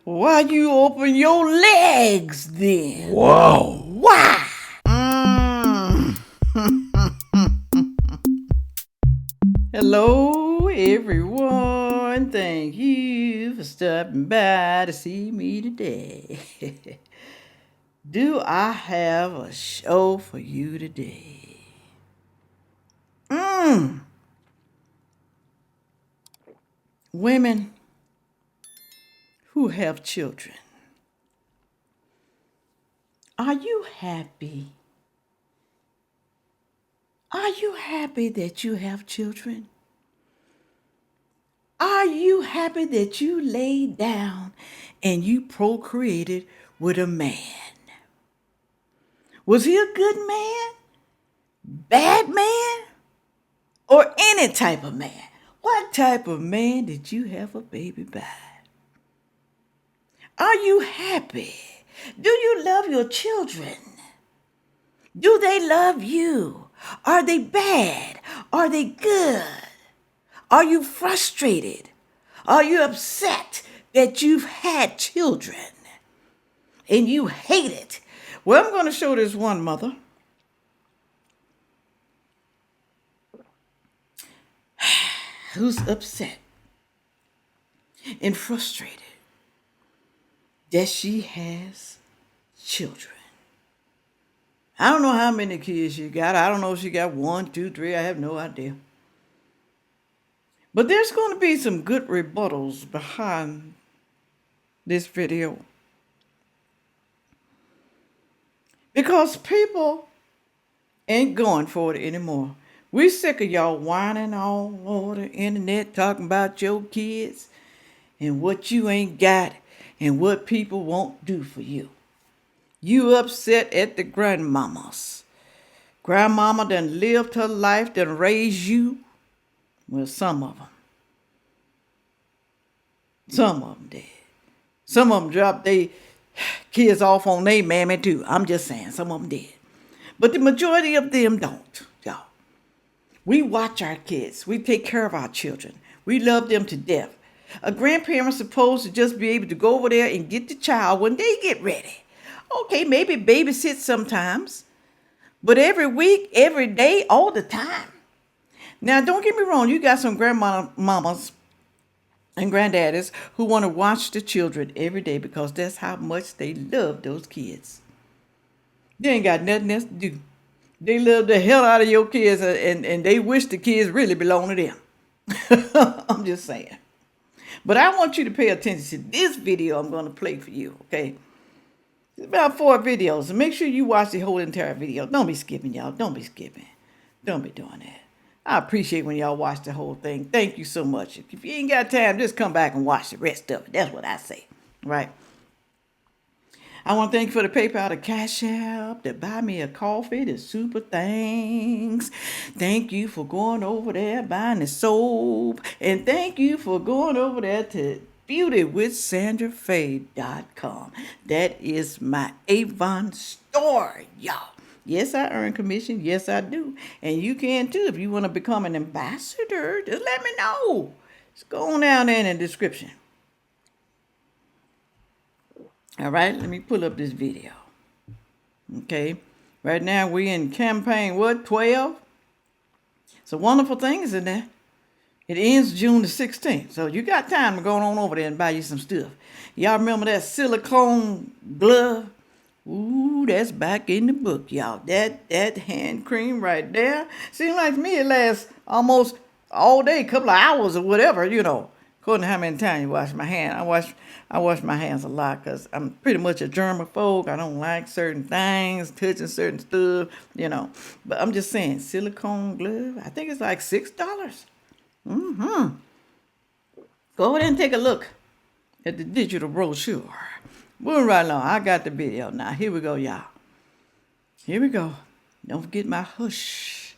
Why you open your legs then? Wow. Why? Mm. Hello, everyone. Thank you for stopping by to see me today. Do I have a show for you today? Women who have children. Are you happy? Are you happy that you have children? Are you happy that you laid down and you procreated with a man? Was he a good man? Bad man? Or any type of man? What type of man did you have a baby by? Are you happy? Do you love your children? Do they love you? Are they bad? Are they good? Are you frustrated? Are you upset that you've had children and you hate it? Well, I'm going to show this one mother who's upset and frustrated that she has children. I don't know how many kids she got. I don't know if she got 1, 2, 3. I have no idea. But there's going to be some good rebuttals behind this video. Because people ain't going for it anymore. We sick of y'all whining all over the internet talking about your kids and what you ain't got and what people won't do for you. You upset at the grandmamas. Grandmama done lived her life, done raised you. Well, some of them. Some of them did. Some of them dropped their kids off on their mammy too. I'm just saying, some of them did. But the majority of them don't, y'all. We watch our kids. We take care of our children. We love them to death. A grandparent's supposed to just be able to go over there and get the child when they get ready. Okay, maybe babysit sometimes. But every week, every day, all the time. Now, don't get me wrong. You got some grandmamas and granddaddies who want to watch the children every day because that's how much they love those kids. They ain't got nothing else to do. They love the hell out of your kids and they wish the kids really belong to them. I'm just saying. But I want you to pay attention to this video I'm going to play for you, okay? It's about 4 videos. And make sure you watch the whole entire video. Don't be skipping, y'all. Don't be skipping. Don't be doing that. I appreciate when y'all watch the whole thing. Thank you so much. If you ain't got time, just come back and watch the rest of it. That's what I say, right? I want to thank you for the PayPal, the Cash App, the Buy Me a Coffee, the super thanks. Thank you for going over there, buying the soap. And thank you for going over there to beautywithsandrafay.com. That is my Avon Store, y'all. Yes, I earn commission. Yes, I do. And you can too. If you want to become an ambassador, just let me know. Just go on down there in the description. All right, let me pull up this video. Okay, right now we in campaign, what, 12? So wonderful things in there. It ends June the 16th. So you got time to go on over there and buy you some stuff. Y'all remember that silicone glove? Ooh, that's back in the book, y'all. That hand cream right there. Seems like to me it lasts almost all day, a couple of hours or whatever, according to how many times you wash my hand. I wash my hands a lot because I'm pretty much a germaphobe. I don't like certain things, touching certain stuff, But I'm just saying, silicone glove, I think it's like $6. Go over there and take a look at the digital brochure. Moving right along. I got the video now. Here we go, y'all. Here we go. Don't forget my hush.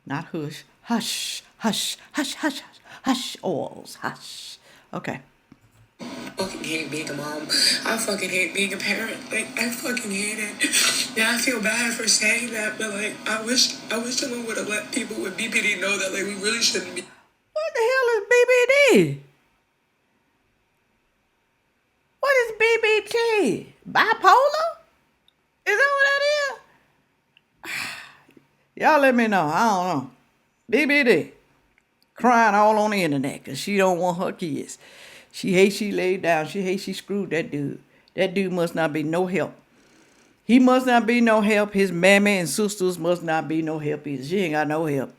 Not hush. Hush. Hush. Hush. Hush. Hush. Oils. Hush. Okay. I fucking hate being a mom. I fucking hate being a parent. I fucking hate it. Yeah, I feel bad for saying that, but I wish someone would have let people with BPD know that we really shouldn't be. What the hell is BPD? What is ADHD, bipolar? Is that what that is? Y'all let me know. I don't know. BBD. Crying all on the internet because she don't want her kids. She hates she laid down. She hates she screwed that dude. That dude must not be no help. He must not be no help. His mammy and sisters must not be no help either. She ain't got no help.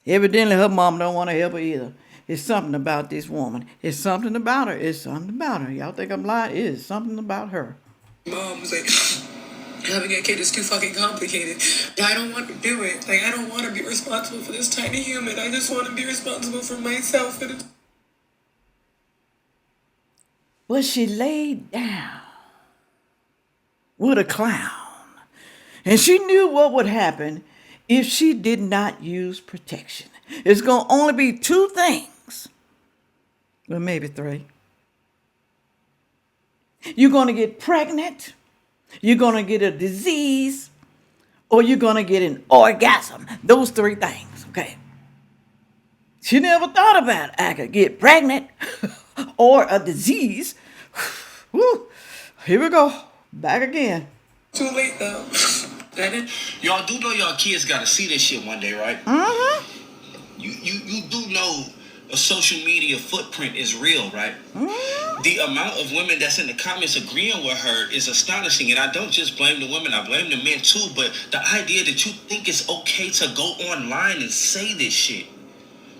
Evidently, her mom don't want to help her either. It's something about this woman. It's something about her. It's something about her. Y'all think I'm lying? It is something about her. Mom was like, having a kid is too fucking complicated. I don't want to do it. Like, I don't want to be responsible for this tiny human. I just want to be responsible for myself. But she laid down with a clown. And she knew what would happen if she did not use protection. It's going to only be two things. Well, maybe three. You're going to get pregnant, you're going to get a disease, or you're going to get an orgasm. Those three things, okay? She never thought about it. I could get pregnant or a disease. Woo. Here we go. Back again. Too late, though. Y'all do know y'all kids gotta see this shit one day, right? Mm-hmm. You do know a social media footprint is real, right? Mm-hmm. The amount of women that's in the comments agreeing with her is astonishing, and I don't just blame the women, I blame the men too, but the idea that you think it's okay to go online and say this shit,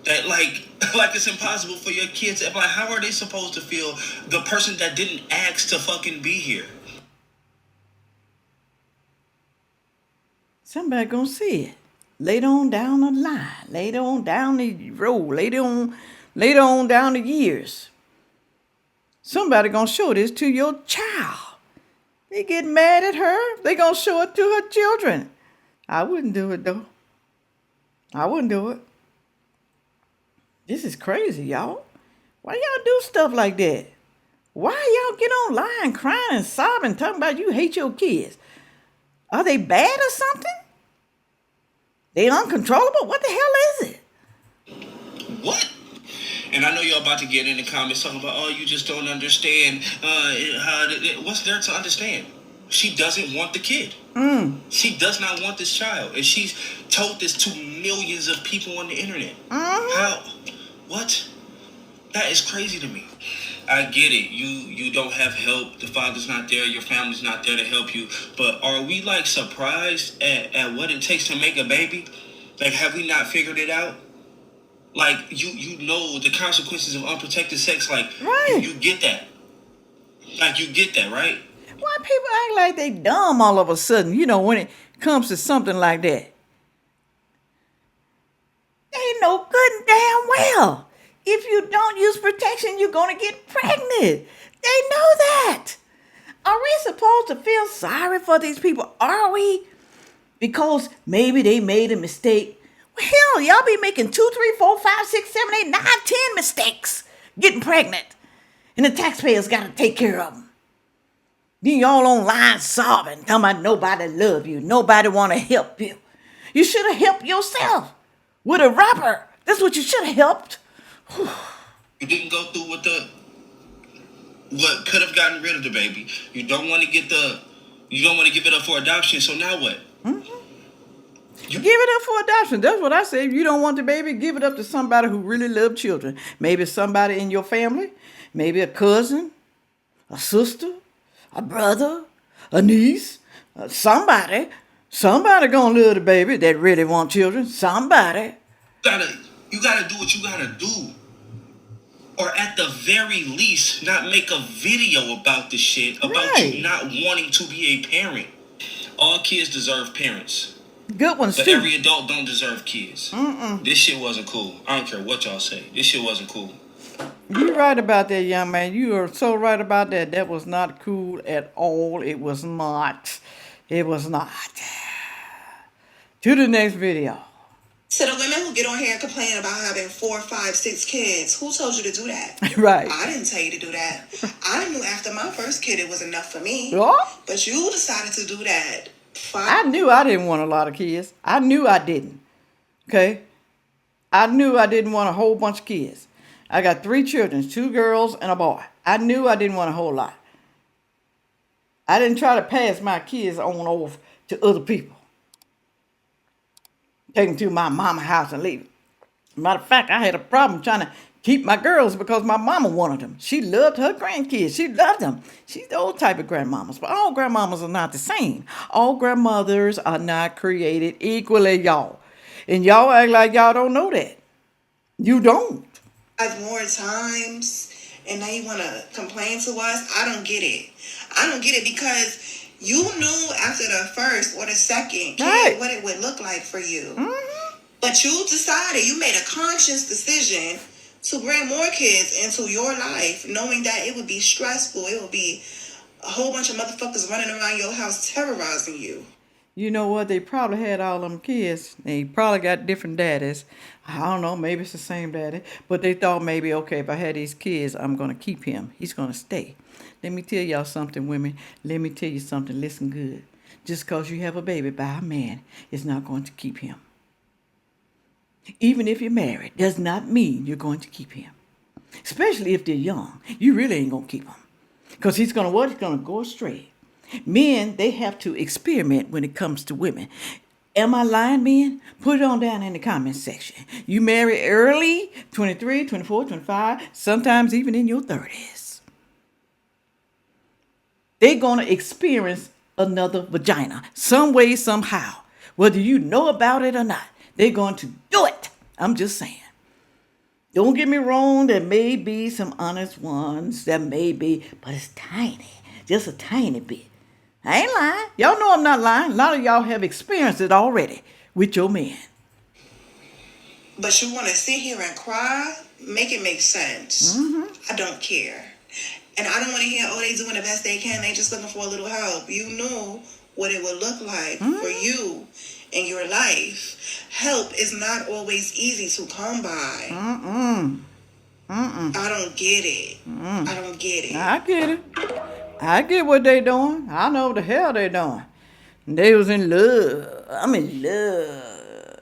that like it's impossible for your kids, like how are they supposed to feel, the person that didn't ask to fucking be here? Somebody gonna see it later on down the line, later on down the road, later on down the years. Somebody gonna show this to your child. They get mad at her. They gonna show it to her children. I wouldn't do it though. I wouldn't do it. This is crazy, y'all. Why y'all do stuff like that? Why y'all get online crying and sobbing, talking about you hate your kids? Are they bad or something? They uncontrollable? What the hell is it? What? And I know y'all about to get in the comments talking about, oh, you just don't understand. What's there to understand? She doesn't want the kid. She does not want this child. And she's told this to millions of people on the internet. How? What? That is crazy to me. I get it. You don't have help. The father's not there. Your family's not there to help you. But are we like surprised at what it takes to make a baby? Like, have we not figured it out? Like, you know the consequences of unprotected sex. Like, right. you get that. Like, you get that, right? Why people act like they dumb all of a sudden, when it comes to something like that? They know good and damn well. If you don't use protection, you're going to get pregnant. They know that. Are we supposed to feel sorry for these people? Are we? Because maybe they made a mistake. Well, hell, y'all be making 2, 3, 4, 5, 6, 7, 8, 9, 10 mistakes getting pregnant. And the taxpayers got to take care of them. Then y'all online sobbing, talking about nobody love you. Nobody want to help you. You should have helped yourself with a rapper. That's what you should have helped. You didn't go through with what could have gotten rid of the baby. You don't want to give it up for adoption. So now what? Give it up for adoption. That's what I say. If you don't want the baby, give it up to somebody who really loves children. Maybe somebody in your family, maybe a cousin, a sister, a brother, a niece, somebody gonna love the baby that really want children. Somebody. You gotta do what you gotta do. Or at the very least, not make a video about this shit, about you not wanting to be a parent. All kids deserve parents. Good ones but too. Every adult don't deserve kids. This shit wasn't cool. I don't care what y'all say. This shit wasn't cool. You're right about that, young man. You are so right about that. That was not cool at all. It was not. It was not. To the next video. To the women who get on here and complain about having 4, 5, 6 kids, who told you to do that? Right. I didn't tell you to do that. I knew after my first kid it was enough for me. What? But you decided to do that. I knew I didn't want a lot of kids. I knew I didn't. Okay? I knew I didn't want a whole bunch of kids. I got 3 children, 2 girls and a boy. I knew I didn't want a whole lot. I didn't try to pass my kids on off to other people. Take them to my mama house and leave them. Matter of fact, I had a problem trying to keep my girls because my mama wanted them. She loved her grandkids. She loved them. She's the old type of grandmamas. But all grandmamas are not the same. All grandmothers are not created equally, y'all. And y'all act like y'all don't know that. You don't. More times, and now you want to complain to us. I don't get it. I don't get it because you knew after the first or the second kid Right. what it would look like for you. Mm-hmm. But you decided, you made a conscious decision to bring more kids into your life, knowing that it would be stressful. It would be a whole bunch of motherfuckers running around your house terrorizing you. You know what? They probably had all them kids. They probably got different daddies. I don't know. Maybe it's the same daddy. But they thought maybe, okay, if I had these kids, I'm going to keep him. He's going to stay. Let me tell y'all something, women. Let me tell you something. Listen good. Just because you have a baby by a man is not going to keep him. Even if you're married, does not mean you're going to keep him. Especially if they're young. You really ain't going to keep him. Because he's going to what? He's going to go astray. Men, they have to experiment when it comes to women. Am I lying, men? Put it on down in the comment section. You marry early, 23, 24, 25, sometimes even in your 30s. They're going to experience another vagina some way, somehow. Whether you know about it or not, they're going to do it. I'm just saying. Don't get me wrong, there may be some honest ones. There may be, but it's tiny. Just a tiny bit. I ain't lying. Y'all know I'm not lying. A lot of y'all have experienced it already with your man. But you want to sit here and cry? Make it make sense. I don't care. And I don't want to hear, oh, they doing the best they can. They just looking for a little help. You know what it would look like for you in your life. Help is not always easy to come by. I don't get it. I don't get it. I get it. I get what they doing. I know what the hell they doing. They was in love. I'm in love.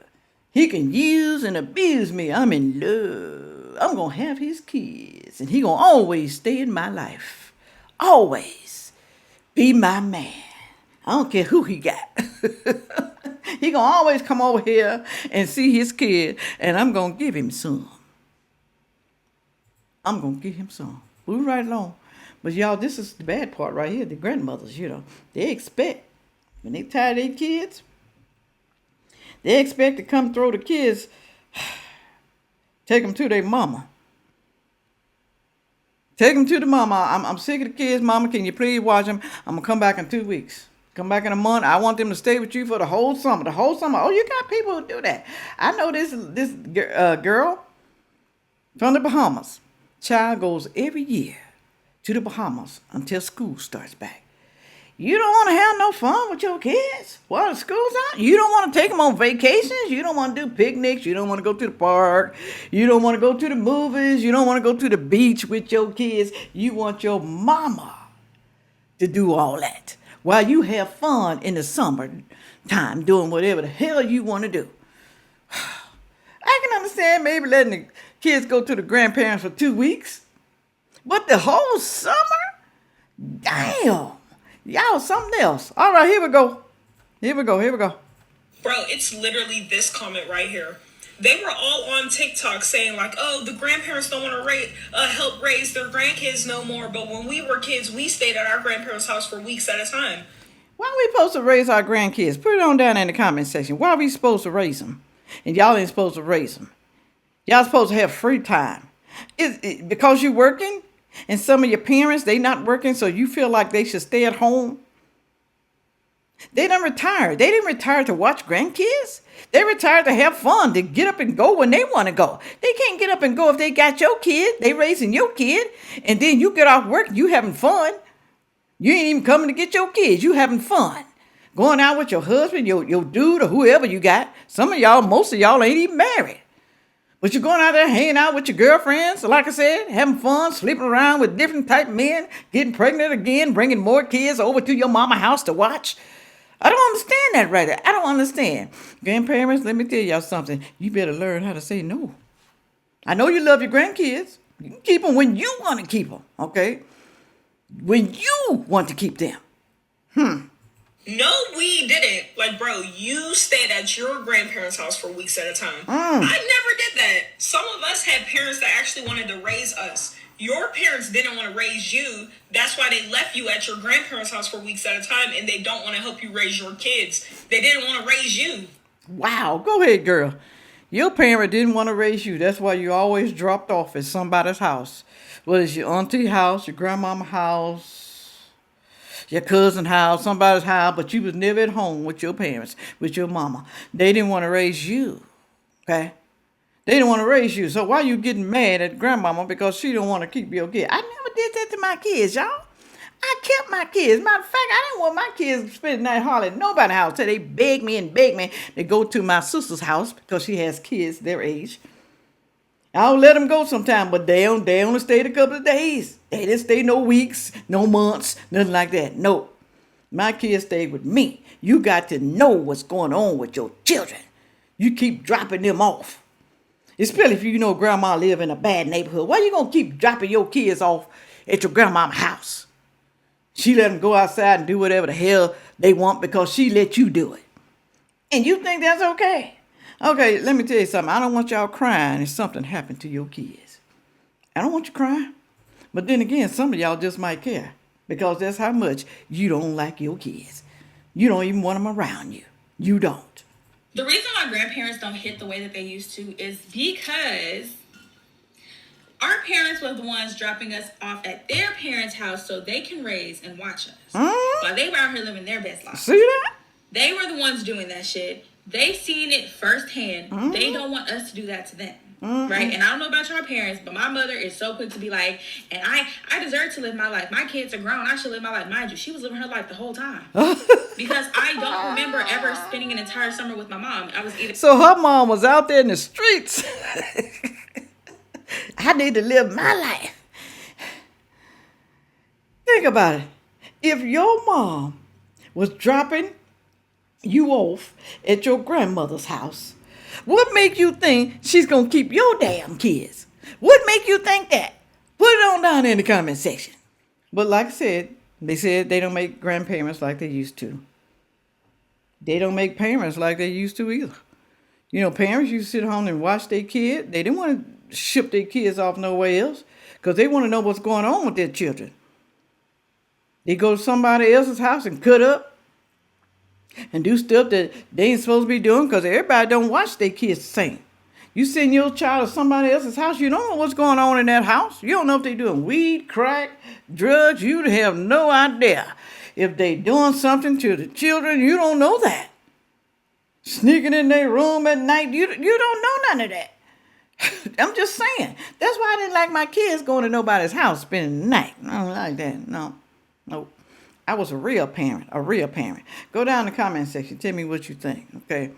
He can use and abuse me. I'm in love. I'm going to have his kids. And he going to always stay in my life. Always. Be my man. I don't care who he got. He going to always come over here and see his kid. And I'm going to give him some. I'm going to give him some. Move right along. But y'all, this is the bad part right here. The grandmothers, they expect, when they tie their kids, they expect to come throw the kids, take them to their mama. Take them to the mama. I'm sick of the kids. Mama, can you please watch them? I'm going to come back in 2 weeks. Come back in a month. I want them to stay with you for the whole summer. The whole summer. Oh, you got people who do that. I know this girl from the Bahamas. Child goes every year to the Bahamas until school starts back. You don't want to have no fun with your kids while the school's out. You don't want to take them on vacations. You don't want to do picnics. You don't want to go to the park. You don't want to go to the movies. You don't want to go to the beach with your kids. You want your mama to do all that while you have fun in the summer time doing whatever the hell you want to do. I can understand maybe letting the kids go to the grandparents for 2 weeks. But the whole summer? Damn. Y'all something else. All right, here we go. Bro, it's literally this comment right here. They were all on TikTok saying like, oh, the grandparents don't want to help raise their grandkids no more. But when we were kids, we stayed at our grandparents' house for weeks at a time. Why are we supposed to raise our grandkids? Put it on down in the comment section. Why are we supposed to raise them? And y'all ain't supposed to raise them. Y'all supposed to have free time. Is it because you're working? And some of your parents, they not working, so you feel like they should stay at home? They done retired. They didn't retire to watch grandkids. They retired to have fun, to get up and go when they want to go. They can't get up and go if they got your kid. They raising your kid. And then you get off work, you having fun. You ain't even coming to get your kids. You having fun. Going out with your husband, your dude, or whoever you got. Some of y'all, most of y'all ain't even married. But you're going out there hanging out with your girlfriends, like I said, having fun, sleeping around with different type men, getting pregnant again, bringing more kids over to your mama house to watch. I don't understand that right there. I don't understand. Grandparents, let me tell y'all something. You better learn how to say no. I know you love your grandkids. You can keep them when you want to keep them, okay? When you want to keep them. No, we didn't. Like, bro, you stayed at your grandparents' house for weeks at a time. I never did that. Some of us had parents that actually wanted to raise us. Your parents didn't want to raise you. That's why they left you at your grandparents' house for weeks at a time, and they don't want to help you raise your kids. They didn't want to raise you. Wow, go ahead, girl. Your parent didn't want to raise you. That's why you always dropped off at somebody's house. Whether it's your auntie house, your grandmama's house, your cousin's house, somebody's house, but you was never at home with your parents, with your mama. They didn't want to raise you, okay? They didn't want to raise you. So why you getting mad at grandmama because she don't want to keep your kid? I never did that to my kids, y'all. I kept my kids. Matter of fact, I didn't want my kids spending night hollering at nobody's house. So they begged me to go to my sister's house because she has kids their age. I'll let them go sometime, but they only stayed a couple of days. They didn't stay no weeks, no months, nothing like that. No, my kids stayed with me. You got to know what's going on with your children. You keep dropping them off. Especially if you know grandma live in a bad neighborhood. Why you going to keep dropping your kids off at your grandma's house? She let them go outside and do whatever the hell they want because she let you do it. And you think that's okay? Okay, let me tell you something. I don't want y'all crying if something happened to your kids. I don't want you crying. But then again, some of y'all just might care because that's how much you don't like your kids. You don't even want them around you. You don't. The reason why grandparents don't hit the way that they used to is because our parents were the ones dropping us off at their parents' house so they can raise and watch us. While they were out here living their best life. See that? They were the ones doing that shit. They've seen it firsthand. They don't want us to do that to them. Right? And I don't know about your parents, but my mother is so quick to be like, and I deserve to live my life. My kids are grown. I should live my life. Mind you, she was living her life the whole time. Because I don't remember ever spending an entire summer with my mom. I was either... So her mom was out there in the streets. I need to live my life. Think about it. If your mom was dropping you off at your grandmother's house, what make you think she's going to keep your damn kids? What make you think that? Put it on down in the comment section. But like I said, they said they don't make grandparents like they used to. They don't make parents like they used to either. You know, parents used to sit home and watch their kid. They didn't want to ship their kids off nowhere else because they want to know what's going on with their children. They go to somebody else's house and cut up and do stuff that they ain't supposed to be doing because everybody don't watch their kids the same. You send your child to somebody else's house, you don't know what's going on in that house. You don't know if they're doing weed, crack, drugs. You have no idea. If they doing something to the children, you don't know that. Sneaking in their room at night, you don't know none of that. I'm just saying. That's why I didn't like my kids going to nobody's house spending the night. I don't like that. No. I was a real parent. Go down in the comment section. Tell me what you think, okay?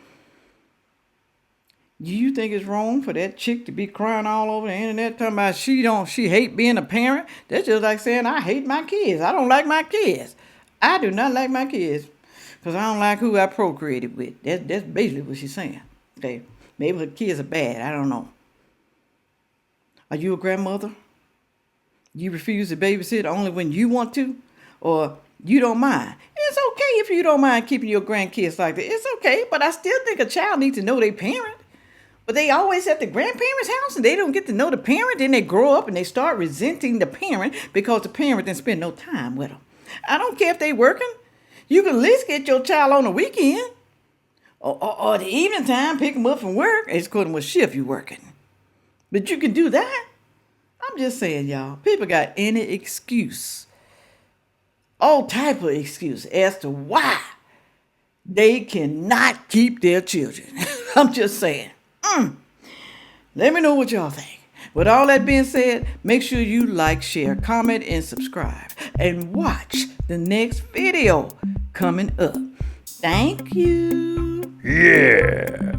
Do you think it's wrong for that chick to be crying all over the internet talking about she hate being a parent? That's just like saying I hate my kids. I don't like my kids. I do not like my kids because I don't like who I procreated with. That's basically what she's saying. Okay, maybe her kids are bad. I don't know. Are you a grandmother? You refuse to babysit only when you want to? Or you don't mind? It's okay if you don't mind keeping your grandkids like that. It's okay, but I still think a child needs to know their parent. But they always at the grandparents' house and they don't get to know the parent. Then they grow up and they start resenting the parent because the parent didn't spend no time with them. I don't care if they working. You can at least get your child on the weekend. Or the evening time, pick them up from work. It's according to what shift you working. But you can do that. I'm just saying, y'all. People got any excuse. All type of excuse as to why they cannot keep their children. I'm just saying. Let me know what y'all think. With all that being said, make sure you like, share, comment, and subscribe. And watch the next video coming up. Thank you. Yeah.